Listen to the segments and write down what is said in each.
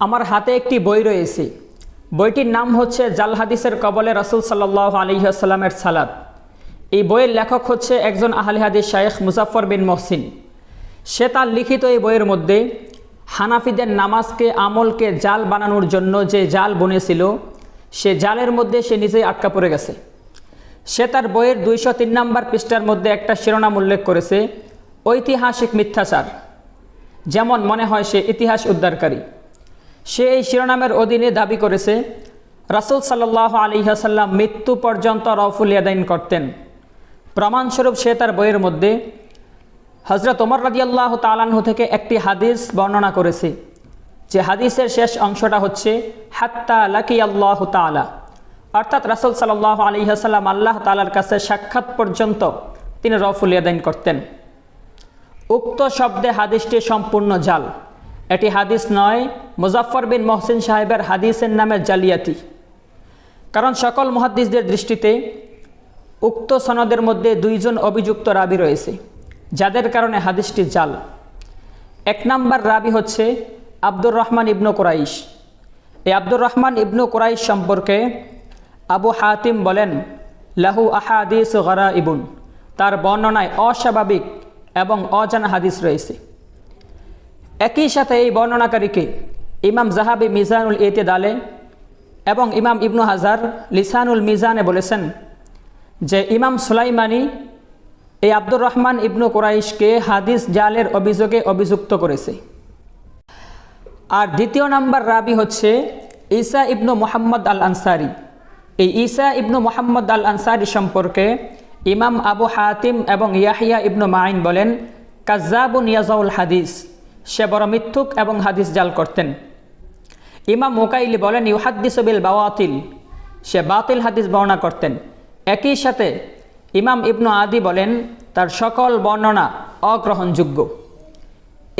আমার হাতে একটি বই রয়েছে। বইটির নাম হচ্ছে জাল হাদিসের কবলে রাসূল সাল্লাল্লাহু আলাইহি ওয়াসাল্লামের সালাত। এই বইয়ের লেখক হচ্ছে একজন আহলে হাদিস শায়েখ মুজাফফর বিন মহসিন। সে তার লিখিত এই বইয়ের মধ্যে হানাফিদের নামাজকে আমলকে জাল বানানোর জন্য যে জাল বুনেছিল, সে জালের মধ্যে সে নিজেই আটকা পড়ে গেছে। সে তার বইয়ের 203 নম্বর পৃষ্ঠার মধ্যে একটা শিরোনাম উল্লেখ করেছে, ঐতিহাসিক মিথ্যাচার। যেমন মনে হয় সে ইতিহাস উদ্ধারকারী। সে এই শিরোনামের অধীনে দাবি করেছে রাসূল সাল্লাল্লাহু আলাইহি ওয়াসাল্লাম মৃত্যু পর্যন্ত রফুল ইয়াদাইন করতেন। প্রমাণস্বরূপ সে তার বইয়ের মধ্যে হযরত ওমর রাদিয়াল্লাহু তাআলা আনহু থেকে একটি হাদিস বর্ণনা করেছে, যে হাদিসের শেষ অংশটা হচ্ছে হাত্তা লাকিয়াল্লাহু তাআলা, অর্থাৎ রাসূল সাল্লাল্লাহু আলাইহি ওয়াসাল্লাম আল্লাহ তাআলার কাছে সাক্ষাৎ পর্যন্ত তিনি রফুল ইয়াদাইন করতেন। উক্ত শব্দে হাদিসটি সম্পূর্ণ জাল। এটি হাদিস নয়, মুজাফফর বিন মহসিন সাহেবের হাদিসের নামে জালিয়াতি। কারণ সকল মুহাদ্দিসদের দৃষ্টিতে উক্ত সনদের মধ্যে 2 জন অভিযুক্ত রাবি রয়েছে, যাদের কারণে হাদিসটি জাল। 1 নম্বর রাবি হচ্ছে আব্দুর রহমান ইবনু কুরাইশ। এই আব্দুর রহমান ইবনু কুরাইশ সম্পর্কে আবু হাতিম বলেন, লাহু আহাদিস গরাইবুন, তার বর্ণনায় অস্বাভাবিক এবং অজানা হাদিস রয়েছে। একই সাথে এই বর্ণনাকারীকে ইমাম জাহাবি মিজানুল ইতিদালে এবং ইমাম ইবনু হাজার লিসানুল মিজানে বলেছেন যে ইমাম সুলাইমানি এই আব্দুর রহমান ইবনু কুরাইশকে হাদিস জালের অভিযোগে অভিযুক্ত করেছে। আর 2 নম্বর রাবি হচ্ছে ঈসা ইবনু মুহাম্মদ আল আনসারি। এই ঈসা ইবনু মুহাম্মদ আল আনসারি সম্পর্কে ইমাম আবু হাতিম এবং ইয়াহিয়া ইবনু মাইন বলেন, কাজ্জাবুন ইয়াজাউল হাদিস, সে বড় মিথ্যুক এবং হাদিস জাল করতেন। ইমাম মুকাইলি বলেন, ইউহাদ্দিসু বিল বাওয়াতিল, সে বাতিল হাদিস বর্ণনা করতেন। একই সাথে ইমাম ইবনু আদি বলেন, তার সকল বর্ণনা অগ্রহণযোগ্য।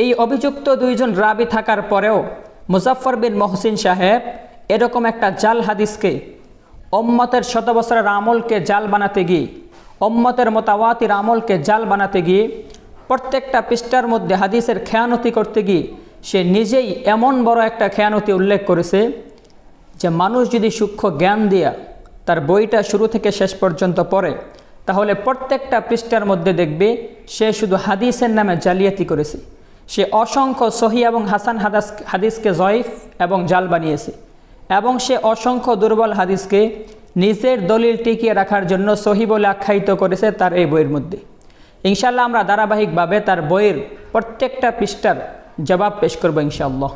এই অভিযুক্ত 2 জন রাবি থাকার পরেও মুজাফফর বিন মহসিন সাহেব এরকম একটা জাল হাদিসকে উম্মতের শত বছরের আমলকে জাল বানাতে গিয়ে, উম্মতের মুতাওয়াতির আমলকে জাল বানাতে গিয়ে, প্রত্যেকটা পৃষ্ঠার মধ্যে হাদিসের খেয়ানতি করতে গিয়ে সে নিজেই এমন বড় একটা খেয়ানতি উল্লেখ করেছে যে মানুষ যদি সূক্ষ্ম জ্ঞান দিয়া তার বইটা শুরু থেকে শেষ পর্যন্ত পড়ে, তাহলে প্রত্যেকটা পৃষ্ঠার মধ্যে দেখবে সে শুধু হাদিসের নামে জালিয়াতি করেছে। সে অসংখ্য সহি এবং হাসান হাদিসকে জয়ীফ এবং জাল বানিয়েছে, এবং সে অসংখ্য দুর্বল হাদিসকে নিজের দলিল টিকিয়ে রাখার জন্য সহি বলে আখ্যায়িত করেছে তার এই বইয়ের মধ্যে। ইনশাআল্লাহ আমরা ধারাবাহিকভাবে তার বইয়ের প্রত্যেকটা পৃষ্ঠার জবাব পেশ করব ইনশাআল্লাহ।